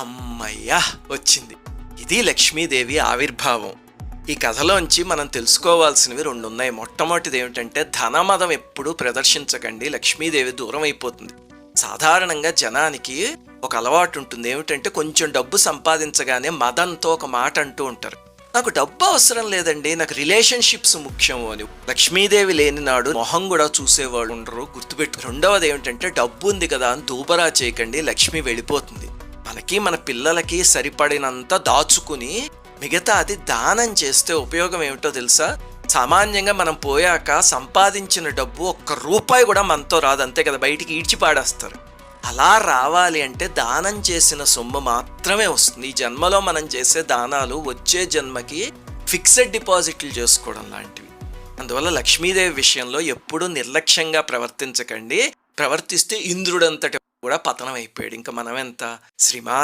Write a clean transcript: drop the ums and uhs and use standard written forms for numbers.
హమ్మయ్యా వచ్చింది. ఇది లక్ష్మీదేవి ఆవిర్భావం. ఈ కథలోంచి మనం తెలుసుకోవాల్సినవి 2 ఉన్నాయి. మొట్టమొదటిది ఏమిటంటే ధనమదం ఎప్పుడూ ప్రదర్శించకండి, లక్ష్మీదేవి దూరం అయిపోతుంది. సాధారణంగా జనానికి ఒక అలవాటు ఉంటుంది, ఏమిటంటే కొంచెం డబ్బు సంపాదించగానే మదంతో ఒక మాట అంటూ ఉంటారు, నాకు డబ్బు అవసరం లేదండి, నాకు రిలేషన్షిప్స్ ముఖ్యం అని. లక్ష్మీదేవి లేని నాడు మొహం కూడా చూసేవాళ్ళు ఉండరు, గుర్తుపెట్టు. రెండవది ఏమిటంటే డబ్బు ఉంది కదా అని దూబరా చేయకండి, లక్ష్మి వెళ్ళిపోతుంది. మనకి మన పిల్లలకి సరిపడినంత దాచుకుని మిగతాది దానం చేస్తే ఉపయోగం ఏమిటో తెలుసా? సామాన్యంగా మనం పోయాక సంపాదించిన డబ్బు 1 రూపాయి కూడా మనతో రాదు, అంతే కదా, బయటికి ఈడ్చి పాడేస్తారు. అలా రావాలి అంటే దానం చేసిన సొమ్ము మాత్రమే వస్తుంది. ఈ జన్మలో మనం చేసే దానాలు వచ్చే జన్మకి ఫిక్స్డ్ డిపాజిట్లు చేసుకోవడం లాంటివి. అందువల్ల లక్ష్మీదేవి విషయంలో ఎప్పుడూ నిర్లక్ష్యంగా ప్రవర్తించకండి. ప్రవర్తిస్తే ఇంద్రుడంతటి కూడా పతనం అయిపోయాడు. ఇంకా మనమెంత శ్రీమా